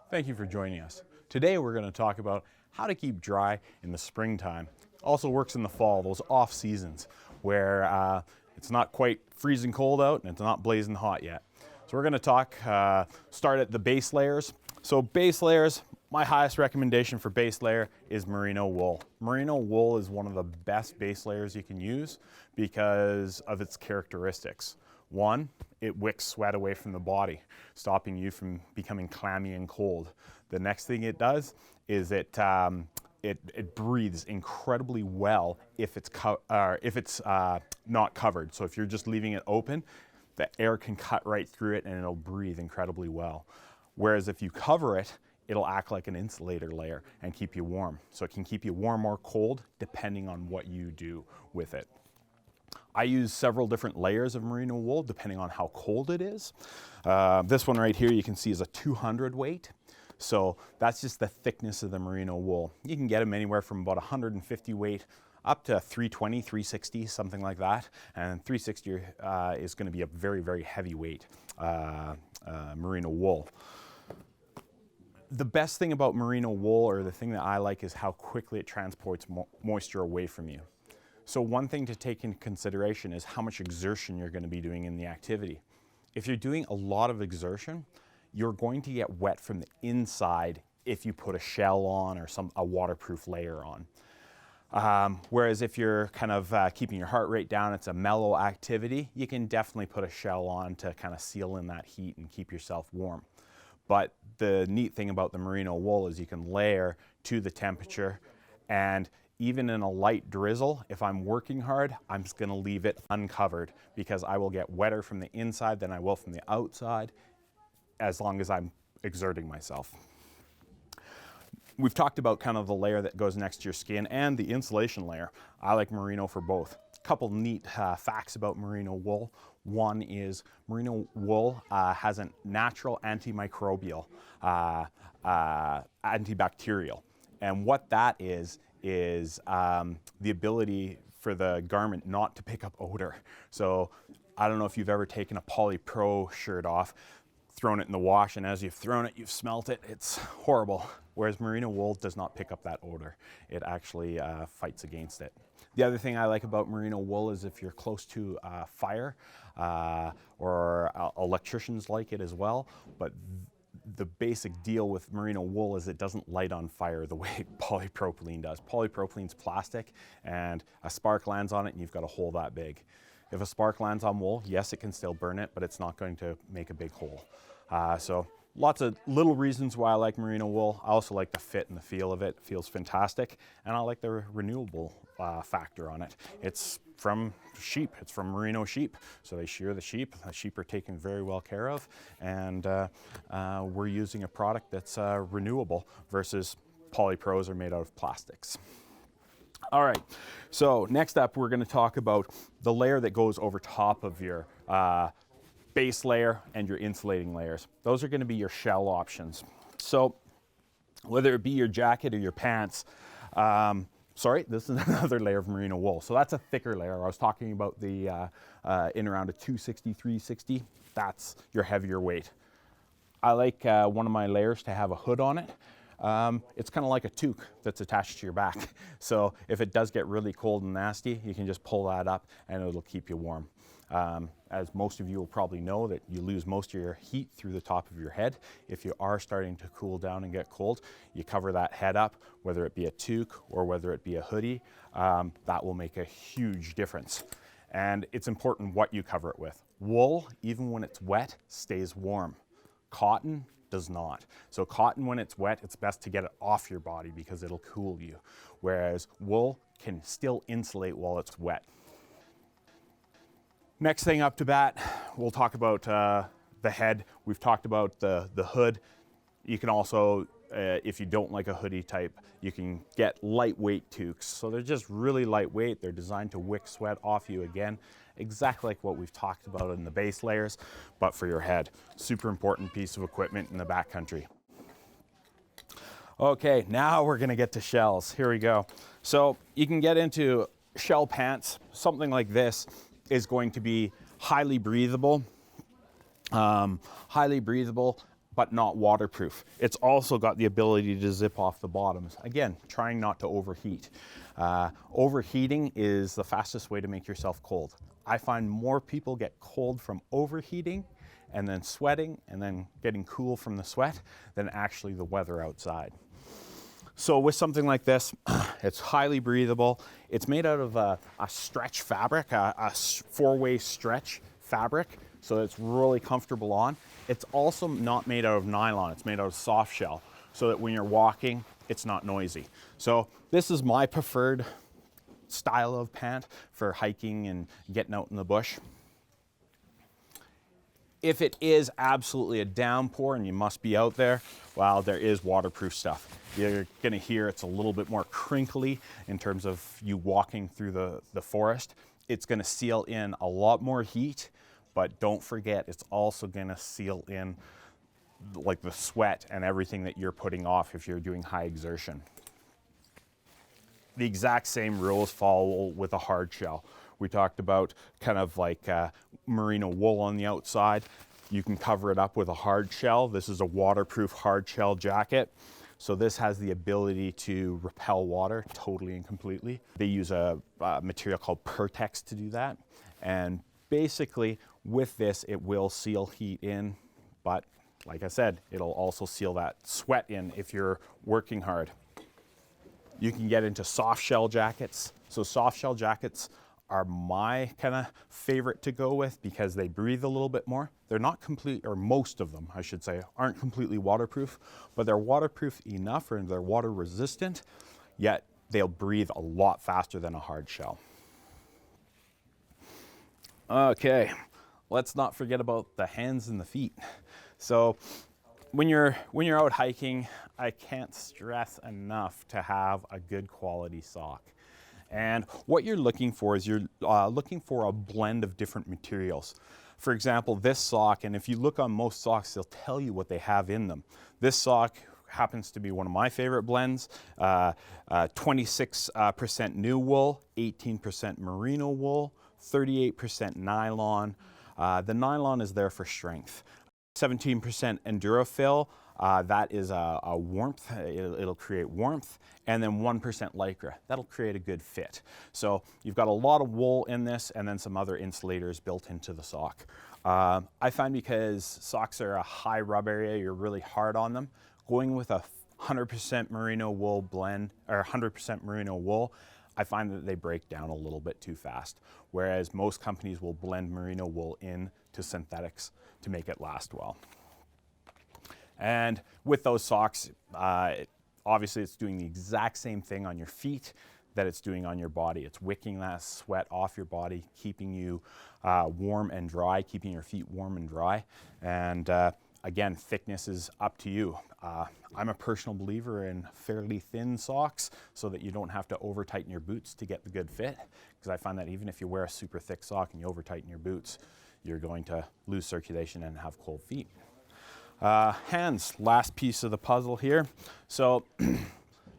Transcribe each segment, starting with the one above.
Thank you for joining us. Today we're going to talk about how to keep dry in the springtime. Also works in the fall, those off seasons where it's not quite freezing cold out and it's not blazing hot yet. So we're going to start at the base layers. So base layers, my highest recommendation for base layer is merino wool. Merino wool is one of the best base layers you can use because of its characteristics. One, it wicks sweat away from the body, stopping you from becoming clammy and cold. The next thing it does is it breathes incredibly well if it's not covered. So if you're just leaving it open, the air can cut right through it and it'll breathe incredibly well. Whereas if you cover it, it'll act like an insulator layer and keep you warm. So it can keep you warm or cold depending on what you do with it. I use several different layers of merino wool depending on how cold it is. This one right here you can see is a 200 weight. So that's just the thickness of the merino wool. You can get them anywhere from about 150 weight up to 320, 360, something like that. And 360 is going to be a very, very heavy weight merino wool. The best thing about merino wool, or the thing that I like, is how quickly it transports moisture away from you. So one thing to take into consideration is how much exertion you're going to be doing in the activity. If you're doing a lot of exertion, you're going to get wet from the inside if you put a shell on or a waterproof layer on. Whereas if you're kind of keeping your heart rate down, it's a mellow activity, you can definitely put a shell on to kind of seal in that heat and keep yourself warm. But the neat thing about the merino wool is you can layer to the temperature, and even in a light drizzle, if I'm working hard, I'm just going to leave it uncovered because I will get wetter from the inside than I will from the outside as long as I'm exerting myself. We've talked about kind of the layer that goes next to your skin and the insulation layer. I like merino for both. A couple neat facts about merino wool. One is merino wool has a natural antimicrobial, antibacterial. And what that is the ability for the garment not to pick up odor. So I don't know if you've ever taken a Polypro shirt off, thrown it in the wash, and as you've thrown it, you've smelt it. It's horrible. Whereas merino wool does not pick up that odor. It actually fights against it. The other thing I like about merino wool is if you're close to fire, or electricians like it as well, but the basic deal with merino wool is it doesn't light on fire the way polypropylene does. Polypropylene's plastic, and a spark lands on it and you've got a hole that big. If a spark lands on wool, yes, it can still burn it, but it's not going to make a big hole. So lots of little reasons why I like merino wool. I also like the fit and the feel of it. It feels fantastic. And I like the renewable factor on it. It's from sheep. It's from merino sheep. So they shear the sheep. The sheep are taken very well care of. And we're using a product that's renewable versus polypros are made out of plastics. All right, so next up we're going to talk about the layer that goes over top of your base layer and your insulating layers. Those are going to be your shell options. So whether it be your jacket or your pants, this is another layer of merino wool. So that's a thicker layer. I was talking about the in around a 260, 360. That's your heavier weight. I like one of my layers to have a hood on it. It's kind of like a toque that's attached to your back. So if it does get really cold and nasty, you can just pull that up and it'll keep you warm. As most of you will probably know, that you lose most of your heat through the top of your head. If you are starting to cool down and get cold, you cover that head up, whether it be a toque or whether it be a hoodie. That will make a huge difference. And it's important what you cover it with. Wool, even when it's wet, stays warm. Cotton does not. So cotton, when it's wet, it's best to get it off your body because it'll cool you. Whereas wool can still insulate while it's wet. Next thing up to bat, we'll talk about the head. We've talked about the hood. You can also, if you don't like a hoodie type, you can get lightweight toques. So they're just really lightweight. They're designed to wick sweat off you again, exactly like what we've talked about in the base layers, but for your head. Super important piece of equipment in the backcountry. Okay, now we're gonna get to shells. Here we go. So you can get into shell pants. Something like this is going to be highly breathable, but not waterproof. It's also got the ability to zip off the bottoms. Again, trying not to overheat. Overheating is the fastest way to make yourself cold. I find more people get cold from overheating and then sweating and then getting cool from the sweat than actually the weather outside. So with something like this, it's highly breathable. It's made out of a stretch fabric, a four-way stretch fabric, so it's really comfortable on. It's also not made out of nylon, it's made out of soft shell, so that when you're walking, it's not noisy. So this is my preferred style of pant for hiking and getting out in the bush. If it is absolutely a downpour and you must be out there, well, there is waterproof stuff. You're gonna hear it's a little bit more crinkly in terms of you walking through the forest. It's gonna seal in a lot more heat, but don't forget, it's also gonna seal in like the sweat and everything that you're putting off if you're doing high exertion. The exact same rules follow with a hard shell. We talked about kind of like merino wool on the outside. You can cover it up with a hard shell. This is a waterproof hard shell jacket. So this has the ability to repel water totally and completely. They use a material called Pertex to do that. And basically with this, it will seal heat in, but like I said, it'll also seal that sweat in if you're working hard. You can get into soft shell jackets. So soft shell jackets are my kind of favorite to go with because they breathe a little bit more. They're not complete, or most of them, I should say, aren't completely waterproof, but they're waterproof enough or they're water resistant, yet they'll breathe a lot faster than a hard shell. Okay, let's not forget about the hands and the feet. So when you're out hiking, I can't stress enough to have a good quality sock. And what you're looking for is you're looking for a blend of different materials. For example, this sock, and if you look on most socks, they'll tell you what they have in them. This sock happens to be one of my favorite blends, 26% new wool, 18% merino wool, 38% nylon. The nylon is there for strength. 17% Endurofil, that is a warmth, it'll create warmth, and then 1% Lycra, that'll create a good fit. So you've got a lot of wool in this and then some other insulators built into the sock. I find because socks are a high rub area, you're really hard on them, going with a 100% merino wool blend, or 100% merino wool, I find that they break down a little bit too fast, whereas most companies will blend merino wool into synthetics to make it last well. And with those socks, obviously it's doing the exact same thing on your feet that it's doing on your body. It's wicking that sweat off your body, keeping you warm and dry, keeping your feet warm and dry. And again, thickness is up to you. I'm a personal believer in fairly thin socks so that you don't have to over tighten your boots to get the good fit. Because I find that even if you wear a super thick sock and you over tighten your boots, you're going to lose circulation and have cold feet. Hands, last piece of the puzzle here. So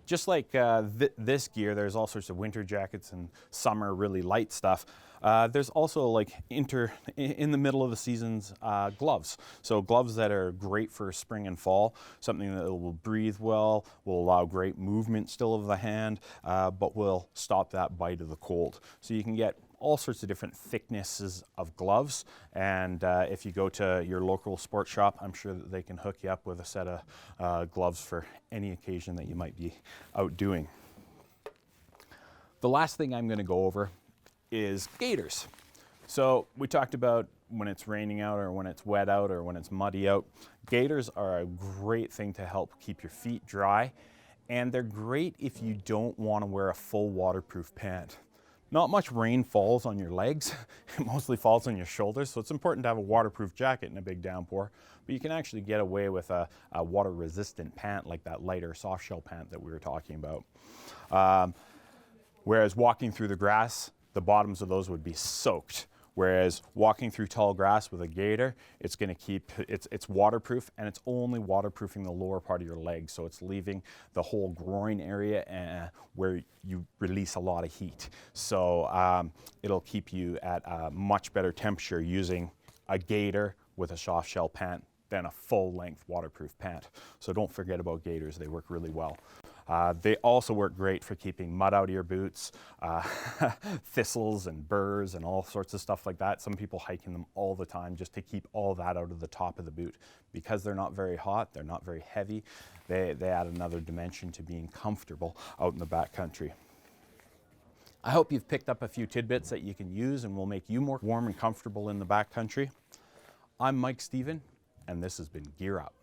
just like this gear, there's all sorts of winter jackets and summer really light stuff. There's also like in the middle of the seasons gloves. So gloves that are great for spring and fall, something that will breathe well, will allow great movement still of the hand, but will stop that bite of the cold. So you can get all sorts of different thicknesses of gloves, and if you go to your local sports shop, I'm sure that they can hook you up with a set of gloves for any occasion that you might be out doing. The last thing I'm going to go over is gaiters. So we talked about when it's raining out or when it's wet out or when it's muddy out. Gaiters are a great thing to help keep your feet dry, and they're great if you don't want to wear a full waterproof pant. Not much rain falls on your legs, it mostly falls on your shoulders, so it's important to have a waterproof jacket in a big downpour, but you can actually get away with a water resistant pant like that lighter soft shell pant that we were talking about. Whereas walking through the grass, the bottoms of those would be soaked. Whereas walking through tall grass with a gaiter, it's going to keep, it's waterproof, and it's only waterproofing the lower part of your leg. So it's leaving the whole groin area where you release a lot of heat. So it'll keep you at a much better temperature using a gaiter with a soft shell pant than a full-length waterproof pant. So don't forget about gaiters, they work really well. They also work great for keeping mud out of your boots, thistles and burrs and all sorts of stuff like that. Some people hike in them all the time just to keep all that out of the top of the boot. Because they're not very hot, they're not very heavy, they add another dimension to being comfortable out in the backcountry. I hope you've picked up a few tidbits that you can use and will make you more warm and comfortable in the backcountry. I'm Mike Stephen, and this has been Gear Up.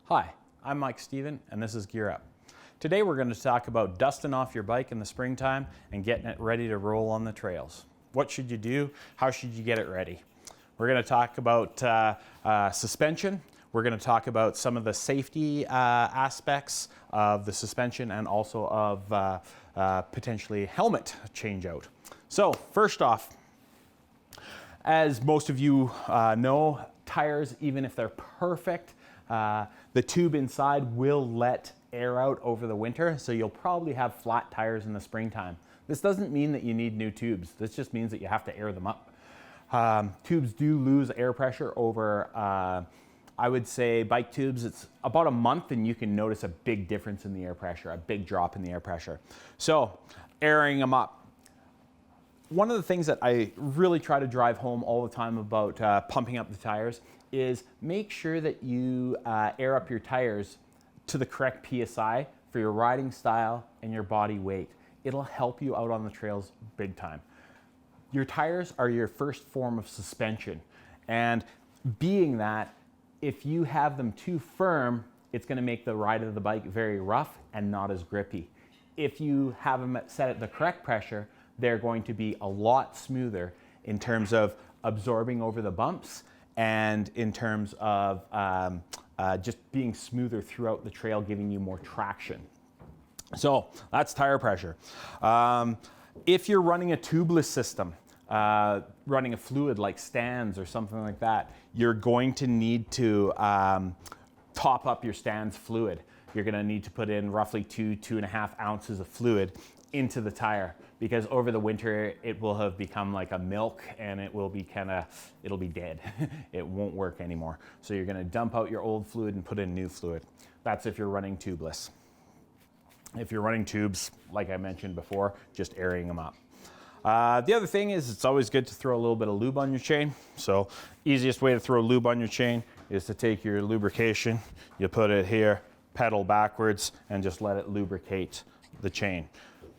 Hi, I'm Mike Stephen, and this is Gear Up. Today we're going to talk about dusting off your bike in the springtime and getting it ready to roll on the trails. What should you do? How should you get it ready? We're going to talk about suspension. We're going to talk about some of the safety aspects of the suspension and also of potentially helmet change out. So first off, as most of you know, tires, even if they're perfect, the tube inside will let air out over the winter, so you'll probably have flat tires in the springtime. This doesn't mean that you need new tubes. This just means that you have to air them up. Tubes do lose air pressure over, I would say bike tubes, it's about a month and you can notice a big difference in the air pressure, a big drop in the air pressure. So airing them up. One of the things that I really try to drive home all the time about pumping up the tires is make sure that you air up your tires to the correct PSI for your riding style and your body weight. It'll help you out on the trails big time. Your tires are your first form of suspension, and being that, if you have them too firm, it's going to make the ride of the bike very rough and not as grippy. If you have them set at the correct pressure, they're going to be a lot smoother in terms of absorbing over the bumps and in terms of just being smoother throughout the trail, giving you more traction. So that's tire pressure. If you're running a tubeless system, running a fluid like Stan's or something like that, you're going to need to top up your Stan's fluid. You're going to need to put in roughly 2.5 ounces of fluid into the tire, because over the winter it will have become like a milk and it will be it'll be dead. It won't work anymore. So you're going to dump out your old fluid and put in new fluid. That's if you're running tubeless. If you're running tubes, like I mentioned before, just airing them up. The other thing is, it's always good to throw a little bit of lube on your chain. So easiest way to throw lube on your chain is to take your lubrication, you put it here, pedal backwards, and just let it lubricate the chain.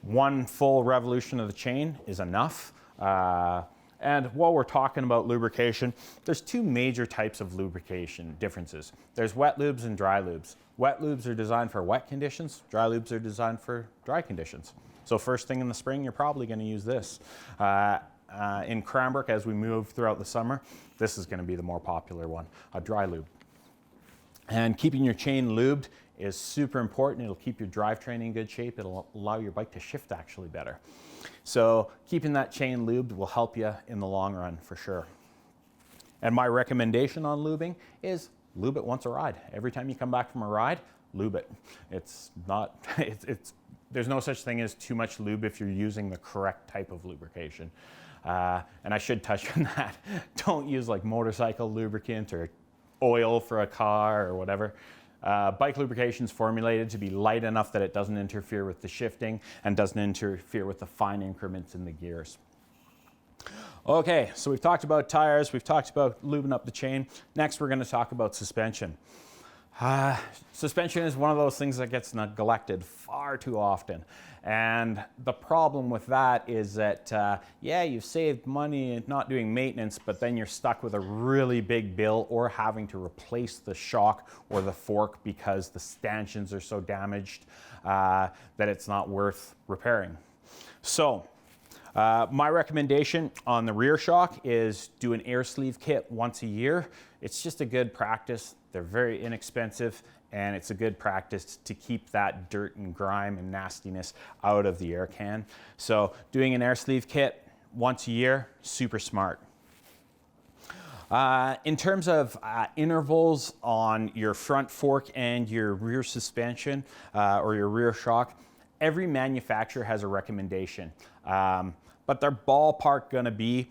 One full revolution of the chain is enough. And while we're talking about lubrication, there's two major types of lubrication differences. There's wet lubes and dry lubes. Wet lubes are designed for wet conditions. Dry lubes are designed for dry conditions. So first thing in the spring, you're probably going to use this. In Cranbrook, as we move throughout the summer, this is going to be the more popular one, a dry lube. And keeping your chain lubed is super important. It'll keep your drivetrain in good shape. It'll allow your bike to shift actually better. So keeping that chain lubed will help you in the long run for sure. And my recommendation on lubing is lube it once a ride. Every time you come back from a ride, lube it. There's no such thing as too much lube if you're using the correct type of lubrication. And I should touch on that. Don't use like motorcycle lubricant or oil for a car or whatever. Bike lubrication is formulated to be light enough that it doesn't interfere with the shifting and doesn't interfere with the fine increments in the gears. Okay, so we've talked about tires, we've talked about lubing up the chain. Next, we're going to talk about suspension. Suspension is one of those things that gets neglected far too often. And the problem with that is that, yeah, you've saved money not doing maintenance, but then you're stuck with a really big bill or having to replace the shock or the fork because the stanchions are so damaged that it's not worth repairing. So My recommendation on the rear shock is do an air sleeve kit once a year. It's just a good practice. They're very inexpensive, and it's a good practice to keep that dirt and grime and nastiness out of the air can. So doing an air sleeve kit once a year, super smart. In terms of intervals on your front fork and your rear suspension or your rear shock, every manufacturer has a recommendation, but they're ballpark gonna be,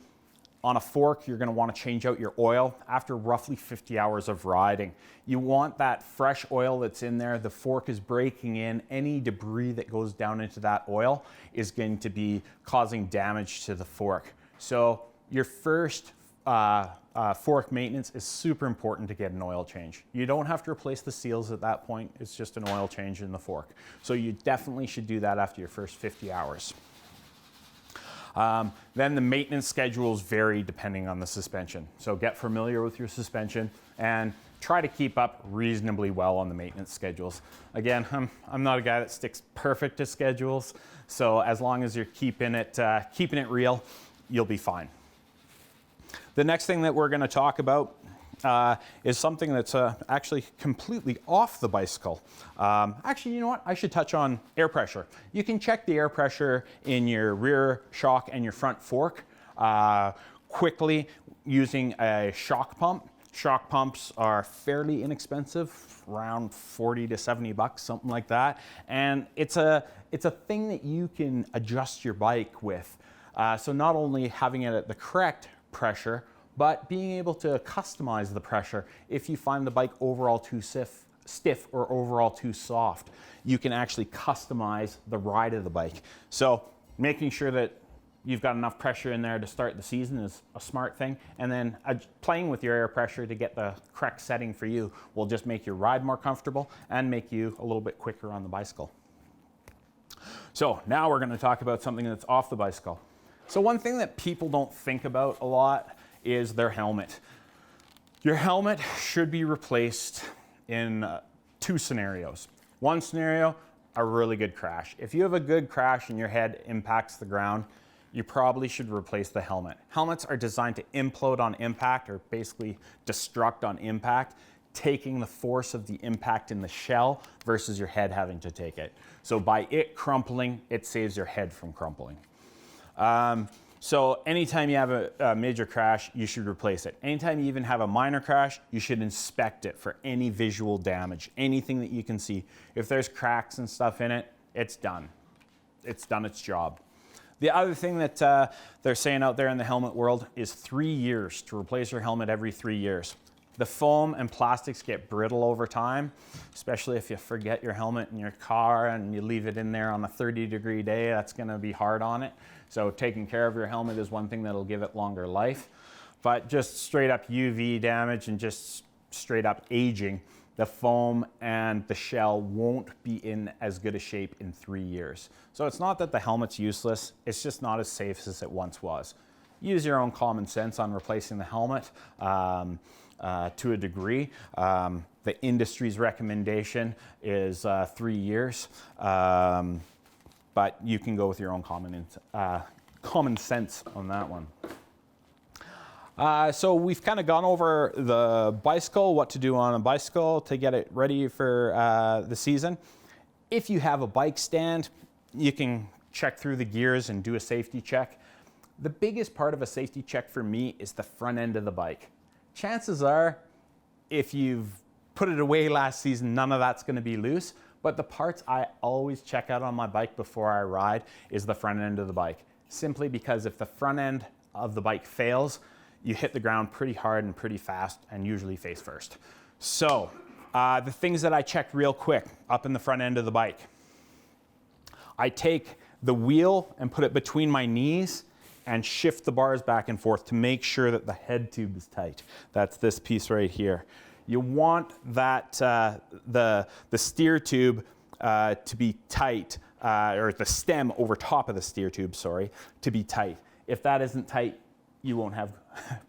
on a fork, you're gonna wanna change out your oil after roughly 50 hours of riding. You want that fresh oil that's in there. The fork is breaking in. Any debris that goes down into that oil is going to be causing damage to the fork. So your first fork maintenance is super important to get an oil change. You don't have to replace the seals at that point. It's just an oil change in the fork. So you definitely should do that after your first 50 hours. Then the maintenance schedules vary depending on the suspension. So get familiar with your suspension and try to keep up reasonably well on the maintenance schedules. Again, I'm not a guy that sticks perfect to schedules. So as long as you're keeping it real, you'll be fine. The next thing that we're going to talk about is something that's actually completely off the bicycle. Actually, you know what? I should touch on air pressure. You can check the air pressure in your rear shock and your front fork quickly using a shock pump. Shock pumps are fairly inexpensive, around 40 to 70 bucks, something like that. And it's a thing that you can adjust your bike with. So not only having it at the correct pressure, but being able to customize the pressure. If you find the bike overall too stiff or overall too soft, you can actually customize the ride of the bike. So making sure that you've got enough pressure in there to start the season is a smart thing. And then playing with your air pressure to get the correct setting for you will just make your ride more comfortable and make you a little bit quicker on the bicycle. So now we're going to talk about something that's off the bicycle. So one thing that people don't think about a lot is their helmet. Your helmet should be replaced in two scenarios. One scenario, a really good crash. If you have a good crash and your head impacts the ground, you probably should replace the helmet. Helmets are designed to implode on impact, or basically destruct on impact, taking the force of the impact in the shell versus your head having to take it. So by it crumpling, it saves your head from crumpling. So anytime you have a major crash, you should replace it. Anytime you even have a minor crash, you should inspect it for any visual damage, anything that you can see. If there's cracks and stuff in it, it's done. It's done its job. The other thing that they're saying out there in the helmet world is 3 years to replace your helmet every 3 years. The foam and plastics get brittle over time, especially if you forget your helmet in your car and you leave it in there on a 30-degree day. That's going to be hard on it. So taking care of your helmet is one thing that'll give it longer life. But just straight up UV damage and just straight up aging, the foam and the shell won't be in as good a shape in 3 years. So it's not that the helmet's useless, it's just not as safe as it once was. Use your own common sense on replacing the helmet to a degree. The industry's recommendation is 3 years. But you can go with your own common sense on that one. So we've kind of gone over the bicycle, what to do on a bicycle to get it ready for the season. If you have a bike stand, you can check through the gears and do a safety check. The biggest part of a safety check for me is the front end of the bike. Chances are, if you've put it away last season, none of that's going to be loose. But the parts I always check out on my bike before I ride is the front end of the bike. Simply because if the front end of the bike fails, you hit the ground pretty hard and pretty fast, and usually face first. So the things that I check real quick up in the front end of the bike. I take the wheel and put it between my knees and shift the bars back and forth to make sure that the head tube is tight. That's this piece right here. You want that the steer tube to be tight, or the stem over top of the steer tube, sorry, to be tight. If that isn't tight, you won't have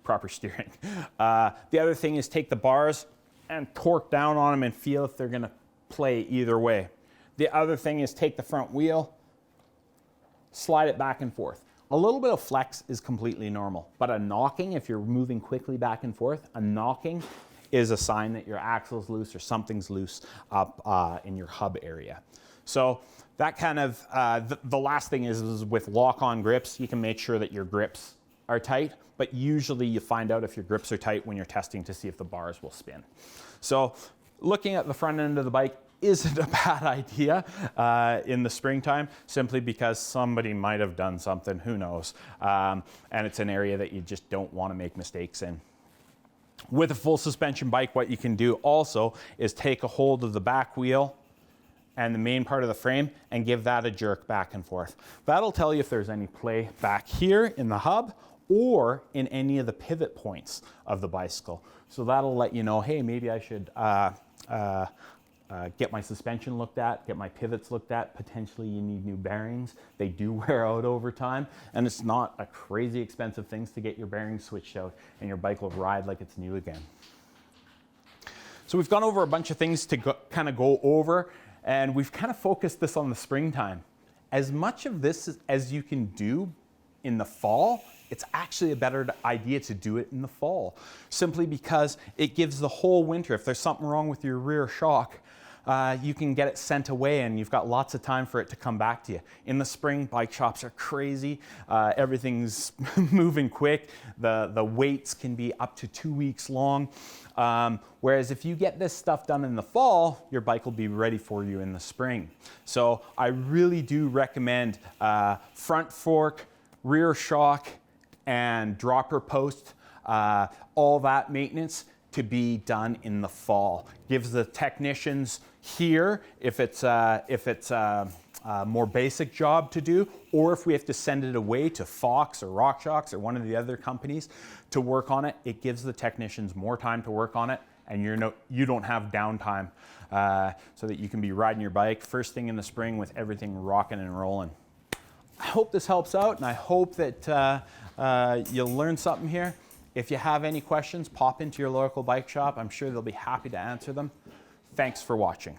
proper steering. The other thing is take the bars and torque down on them and feel if they're gonna play either way. The other thing is take the front wheel, slide it back and forth. A little bit of flex is completely normal, but a knocking, if you're moving quickly back and forth, a knocking is a sign that your axle's loose or something's loose up in your hub area. So that kind of, the last thing is with lock-on grips, you can make sure that your grips are tight, but usually you find out if your grips are tight when you're testing to see if the bars will spin. So looking at the front end of the bike isn't a bad idea in the springtime, simply because somebody might have done something, who knows, and it's an area that you just don't want to make mistakes in. With a full suspension bike, what you can do also is take a hold of the back wheel and the main part of the frame and give that a jerk back and forth. That'll tell you if there's any play back here in the hub or in any of the pivot points of the bicycle. So that'll let you know, hey, maybe I should get my suspension looked at, get my pivots looked at. Potentially you need new bearings. They do wear out over time, and it's not a crazy expensive thing to get your bearings switched out, and your bike will ride like it's new again. So we've gone over a bunch of things to kind of go over, and we've kind of focused this on the springtime. As much of this as you can do in the fall, it's actually a better idea to do it in the fall, simply because it gives the whole winter. If there's something wrong with your rear shock, you can get it sent away and you've got lots of time for it to come back to you. In the spring, bike shops are crazy. Everything's moving quick. The waits can be up to 2 weeks long. Whereas if you get this stuff done in the fall, your bike will be ready for you in the spring. So I really do recommend front fork, rear shock, and dropper post, all that maintenance to be done in the fall. Gives the technicians here, if it's a more basic job to do, or if we have to send it away to Fox or RockShox or one of the other companies to work on it, it gives the technicians more time to work on it, and you don't have downtime, so that you can be riding your bike first thing in the spring with everything rocking and rolling. I hope this helps out, and I hope that you'll learn something here. If you have any questions, pop into your local bike shop. I'm sure they'll be happy to answer them. Thanks for watching.